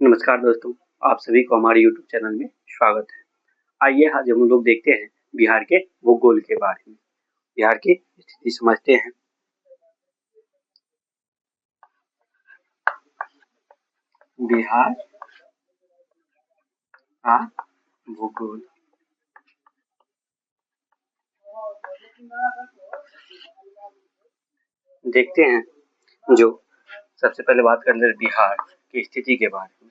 नमस्कार दोस्तों, आप सभी को हमारे यूट्यूब चैनल में स्वागत है। आइए आज हम लोग देखते हैं बिहार के भूगोल के बारे में। बिहार की स्थिति समझते हैं। बिहार का भूगोल। देखते हैं जो सबसे पहले बात कर ले बिहार की स्थिति के बारे में।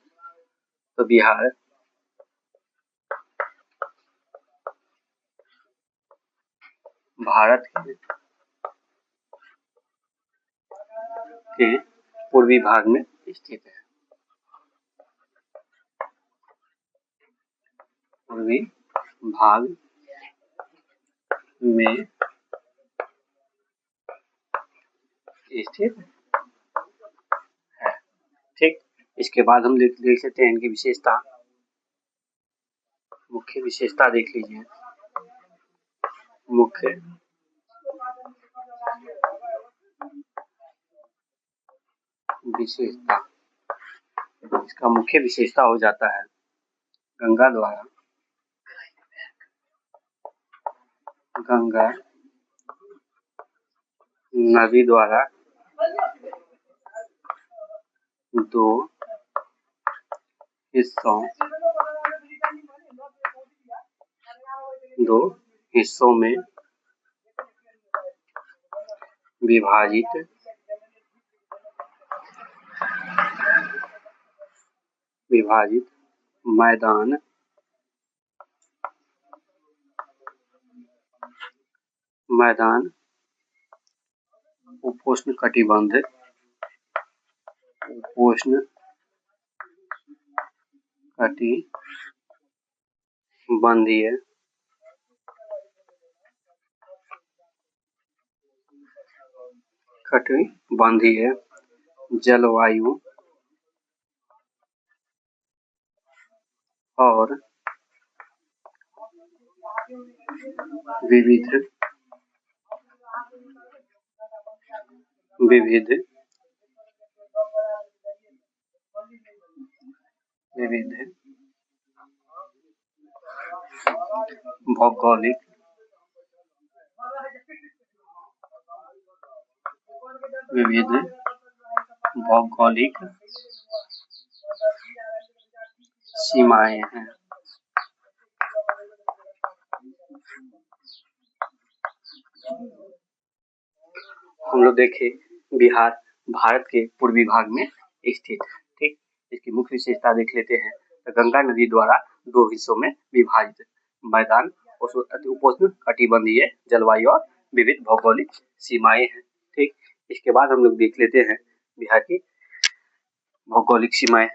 तो बिहार भारत के पूर्वी भाग में स्थित है। पूर्वी भाग में स्थित है। ठीक, इसके बाद हम देख लेते हैं इनकी विशेषता। मुख्य विशेषता देख लीजिए। मुख्य विशेषता, इसका मुख्य विशेषता हो जाता है गंगा नदी द्वारा दो हिस्सों में विभाजित मैदान उपोष्णकटिबंधीय जलवायु और विविध भौगोलिक सीमाएं हैं। हम लोग देखें बिहार भारत के पूर्वी भाग में स्थित है। ठीक, इसकी मुख्य विशेषता देख लेते हैं। तो गंगा नदी द्वारा दो हिस्सों में विभाजित मैदान उपोष्ण कटिबंधीय जलवायु और विविध भौगोलिक सीमाएं हैं। ठीक, इसके बाद हम लोग देख लेते हैं बिहार की भौगोलिक सीमाएं।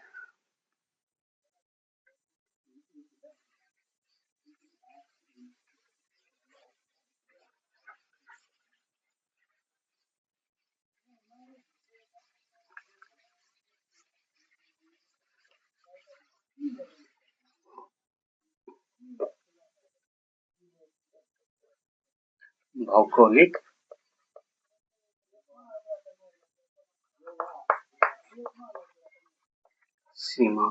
भौगोलिक सीमा,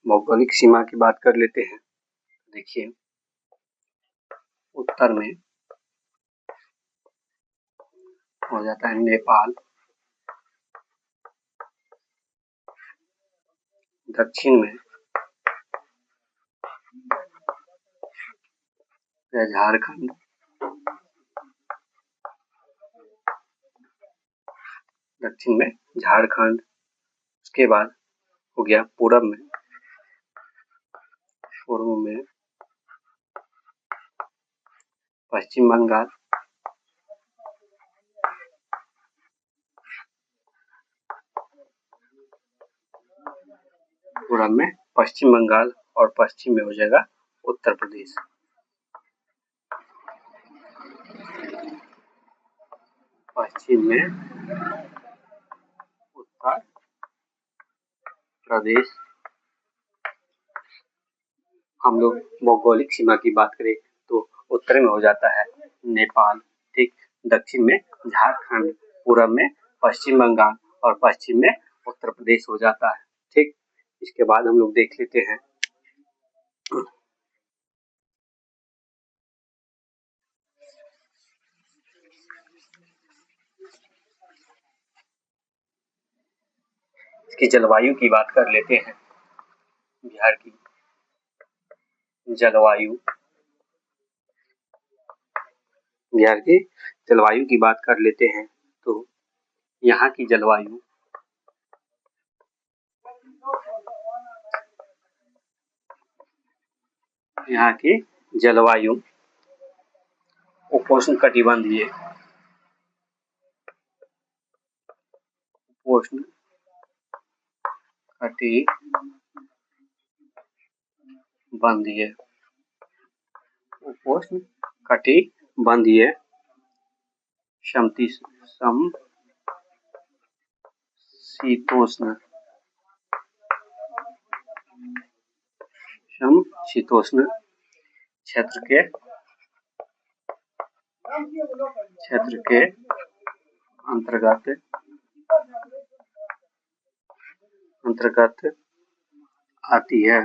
भौगोलिक सीमा की बात कर लेते हैं। देखिए, उत्तर में हो जाता है नेपाल, दक्षिण में झारखंड, उसके बाद हो गया पूर्व में पश्चिम बंगाल, पूर्व में पश्चिम बंगाल और पश्चिम में हो जाएगा उत्तर प्रदेश। पश्चिम में उत्तर प्रदेश। हम लोग भौगोलिक सीमा की बात करें तो उत्तर में हो जाता है नेपाल, ठीक, दक्षिण में झारखंड, पूर्व में पश्चिम बंगाल और पश्चिम में उत्तर प्रदेश हो जाता है। ठीक, इसके बाद हम लोग देख लेते हैं इसकी जलवायु की बात कर लेते हैं। बिहार की जलवायु, बिहार की जलवायु की बात कर लेते हैं तो यहाँ की जलवायु उपोष्ण कटिबंधीय उपोष्ण कटिबंधीय समशीतोष्ण क्षेत्र के अंतर्गत आती है।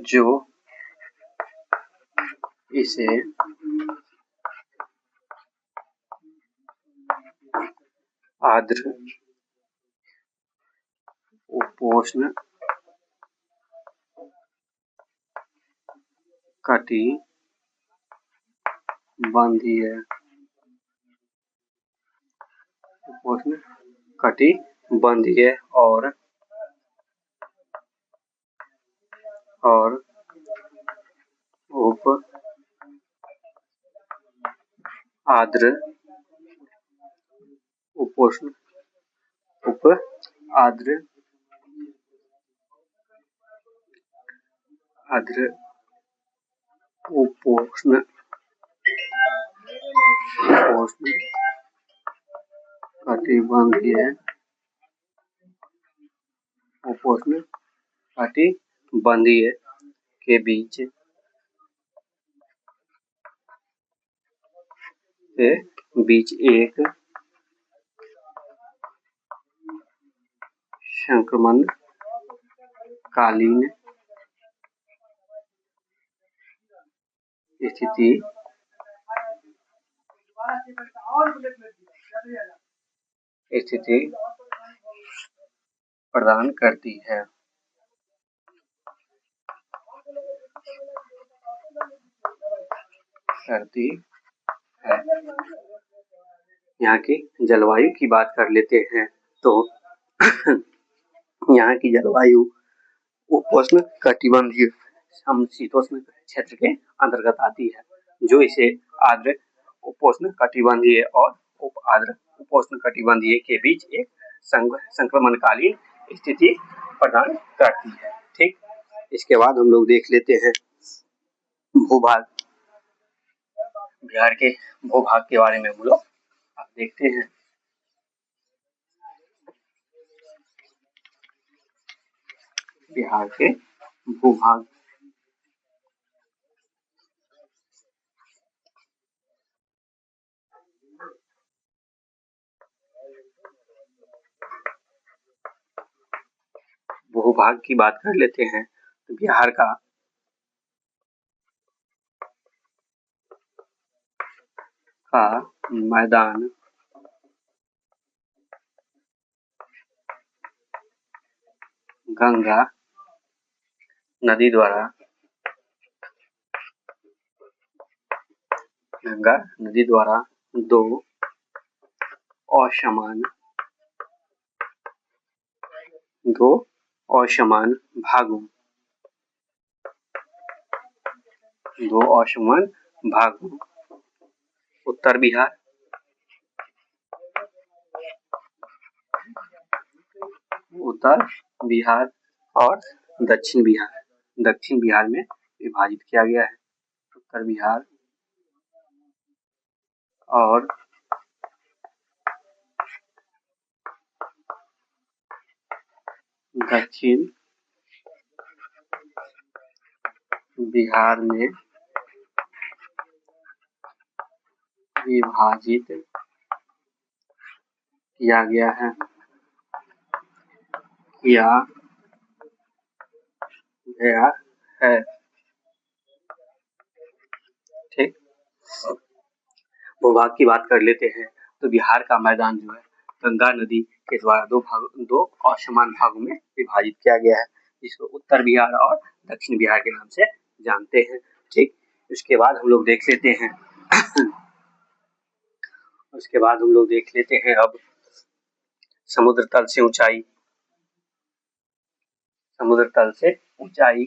जो इसे आर्द्र उपोष्ण कटिबंधीय और उप आर्द्र उपोष्ण कटिबंधीय के बीच एक संक्रमणकालीन स्थिति प्रदान करती है। यहाँ की जलवायु की बात कर लेते हैं तो यहाँ की जलवायु उपोष्ण कटिबंधीय समशीतोष्ण क्षेत्र के अंतर्गत आती है, जो इसे आर्द्र उपोष्ण कटिबंधीय और उप आर्द्र उपोष्ण कटिबंधीय के बीच एक संक्रमणकालीन स्थिति प्रदान करती है। ठीक, इसके बाद हम लोग देख लेते हैं भूभाग। बिहार के भूभाग के बारे में हम लोग आप देखते हैं। बिहार के भूभाग, भूभाग की बात कर लेते हैं तो बिहार का मैदान गंगा नदी द्वारा दो असमान भागों उत्तर बिहार और दक्षिण बिहार में विभाजित किया गया है। उत्तर बिहार और दक्षिण बिहार में विभाजित किया गया है, ठीक। भूभाग की बात कर लेते हैं तो बिहार का मैदान जो है गंगा नदी के द्वारा दो असमान भागों में विभाजित किया गया है, जिसको उत्तर बिहार और दक्षिण बिहार के नाम से जानते हैं, ठीक। उसके बाद हम लोग देख लेते हैं अब समुद्र तल से ऊंचाई। समुद्र तल से ऊंचाई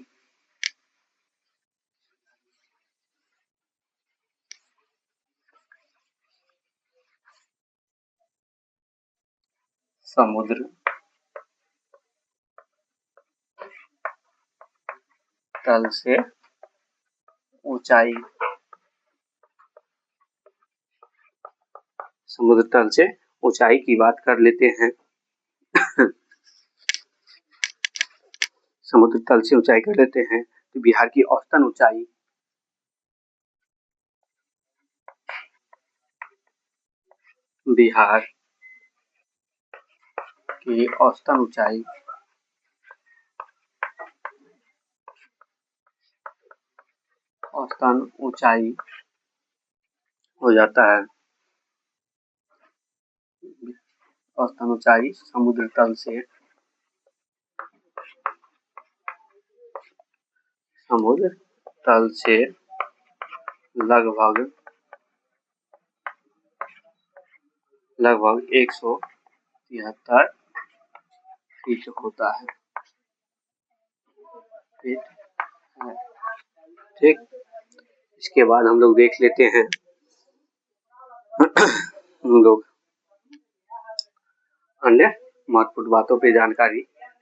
समुद्र तल से ऊंचाई, समुद्र तल से ऊंचाई की बात कर लेते हैं समुद्र तल से ऊंचाई कर लेते हैं तो बिहार की औसतन ऊंचाई बिहार की औसतन ऊंचाई हो जाता है, औसतन ऊंचाई समुद्र तल से लगभग 173 फीट होता है, ठीक। इसके बाद हम लोग देख लेते हैं हम लोग अन्य महत्वपूर्ण बातों पे जानकारी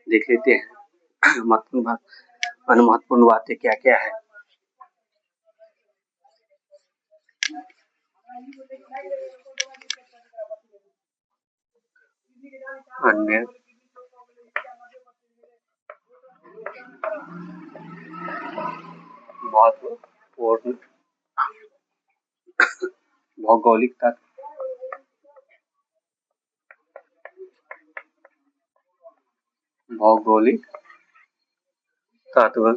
देख लेते हैं महत्वपूर्ण बातें क्या क्या है। अन्य महत्वपूर्ण भौगोलिक तत्व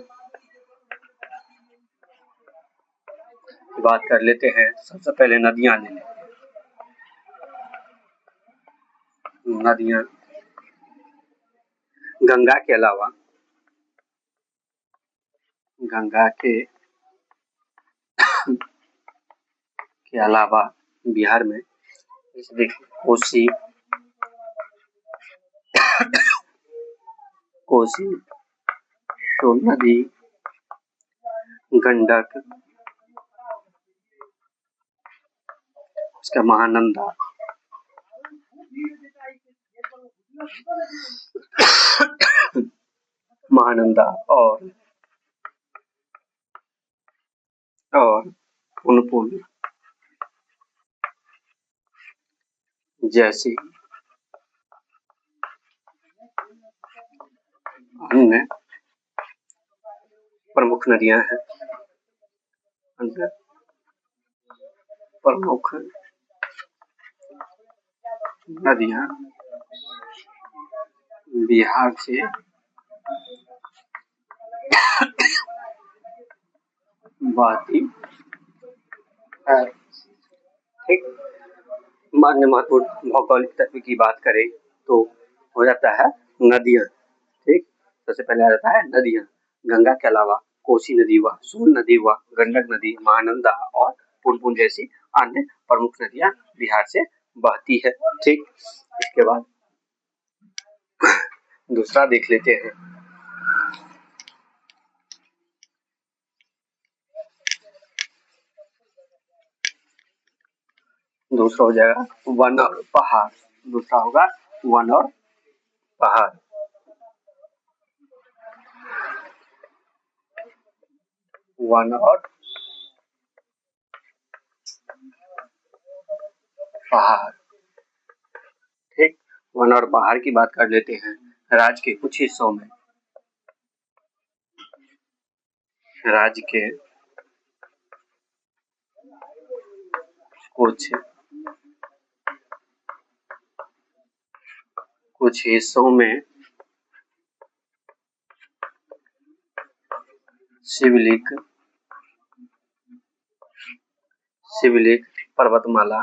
की बात कर लेते हैं। सबसे पहले नदियां ले लें। नदियां गंगा के अलावा बिहार में कोसी, सोन नदी, गंडक, उसका महानंदा और पुनपुन जैसी अन्य प्रमुख नदियां हैं। बिहार से बहती है, ठीक। अन्य महत्वपूर्ण भौगोलिक तत्व की बात करें तो हो जाता है नदियां, ठीक। सबसे पहले आ जाता है नदियां। गंगा के अलावा कोसी नदी व सोन नदी व गंडक नदी, महानंदा और पुनपुन जैसी अन्य प्रमुख नदियां बिहार से बहती है, ठीक। इसके बाद दूसरा देख लेते हैं। दूसरा हो जाएगा वन और पहाड़। दूसरा होगा वन और पहाड़। वन और पहाड़, ठीक। वन और पहाड़ की बात कर लेते हैं। राज्य के कुछ हिस्सों में कुछ हिस्सों में शिवलिक पर्वतमाला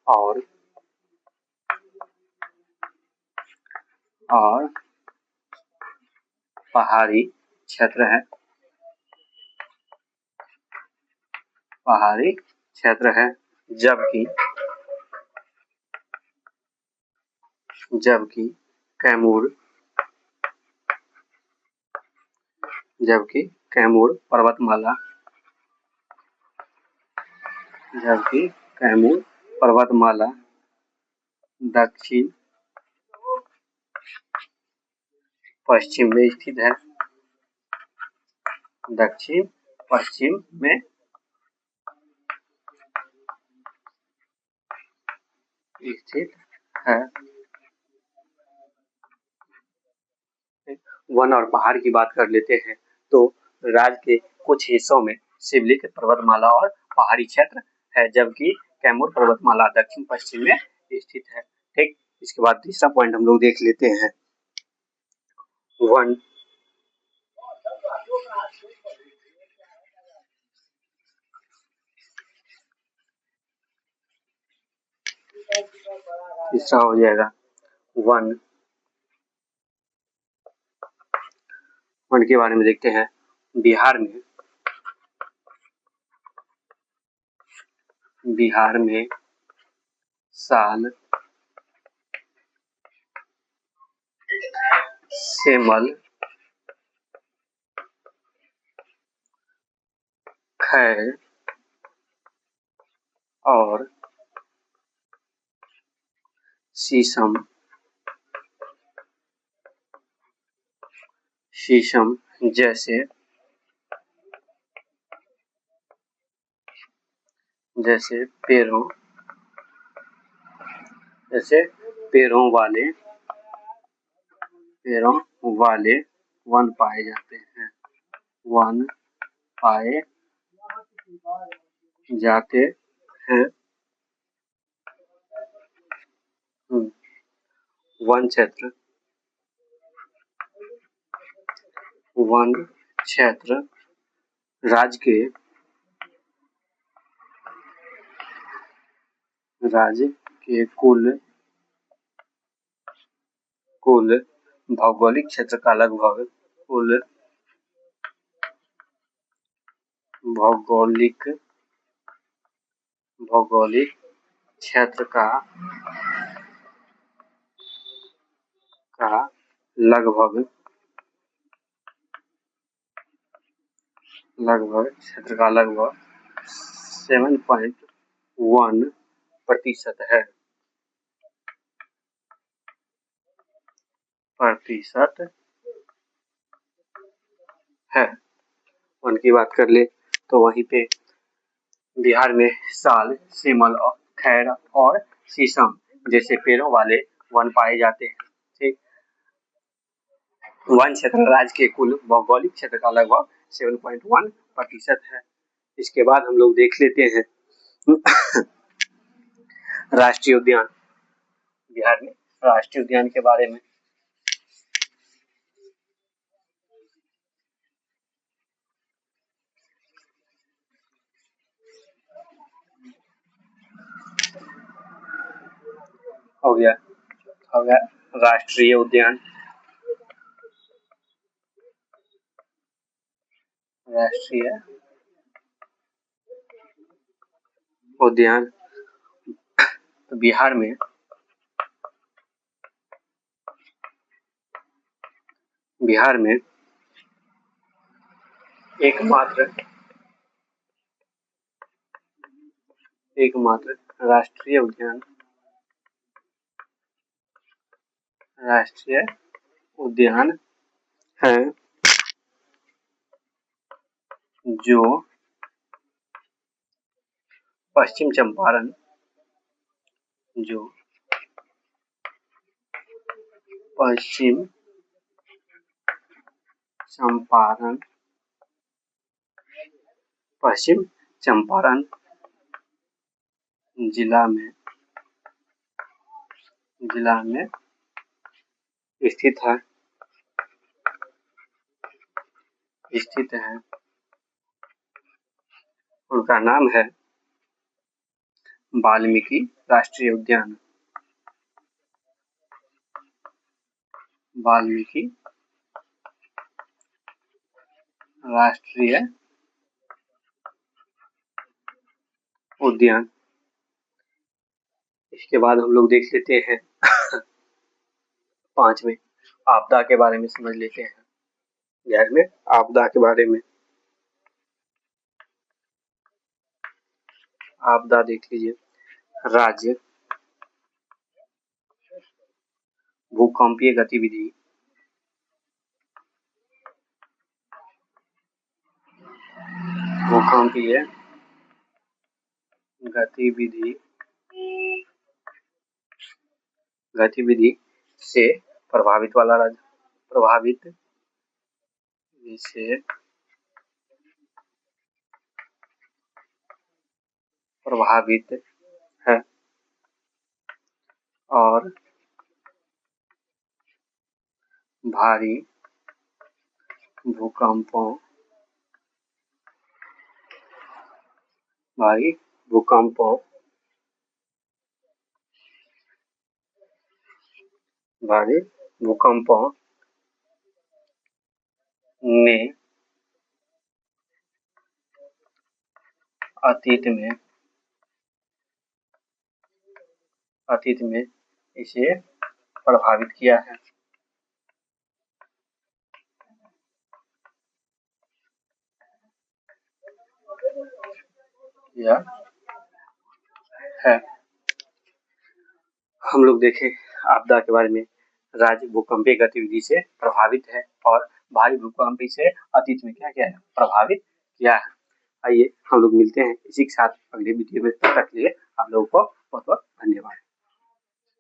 और पहाड़ी क्षेत्र है, जबकि कैमूर पर्वतमाला दक्षिण पश्चिम में स्थित है। वन और पहाड़ की बात कर लेते हैं तो राज्य के कुछ हिस्सों में शिवलिक पर्वतमाला और पहाड़ी क्षेत्र है, जबकि कैमूर पर्वतमाला दक्षिण पश्चिम में स्थित है। ठीक, इसके बाद तीसरा पॉइंट हम लोग देख लेते हैं। वन तीसरा हो जाएगा वन के बारे में देखते हैं। बिहार में साल, सेमल, खैर और शीशम जैसे पेड़ों वाले वन पाए जाते हैं। वन क्षेत्र राज्य के कुल भौगोलिक क्षेत्र का लगभग भौगोलिक क्षेत्र का लगभग 7.1% है। वन की बात कर ले तो वहीं पे बिहार में साल, सेमल, खैर और शीशम जैसे पेड़ों वाले वन पाए जाते हैं। ठीक, वन क्षेत्र राज्य के कुल भौगोलिक क्षेत्र का लगभग 7.1% है। इसके बाद हम लोग देख लेते हैं राष्ट्रीय उद्यान। बिहार में राष्ट्रीय उद्यान के बारे में हो गया राष्ट्रीय उद्यान। तो बिहार में एकमात्र राष्ट्रीय उद्यान है जो पश्चिम चंपारण पश्चिम चंपारण जिला में स्थित है उनका नाम है वाल्मीकि राष्ट्रीय उद्यान। वाल्मीकि राष्ट्रीय उद्यान। इसके बाद हम लोग देख लेते हैं 5वें आपदा के बारे में समझ लेते हैं। 11वें आपदा के बारे में। आपदा देख लीजिए। राज्य भूकंपीय गतिविधि से प्रभावित वाला राज्य। प्रभावित है और भारी भूकंपों ने अतीत में इसे प्रभावित किया है। हम लोग देखें आपदा के बारे में। राज्य भूकंपीय गतिविधि से प्रभावित है और भारी भूकंप से अतीत में क्या किया है, प्रभावित किया है। आइए हम लोग मिलते हैं इसी के साथ अगले वीडियो में। तब तक के लिए आप लोगों को बहुत बहुत धन्यवाद।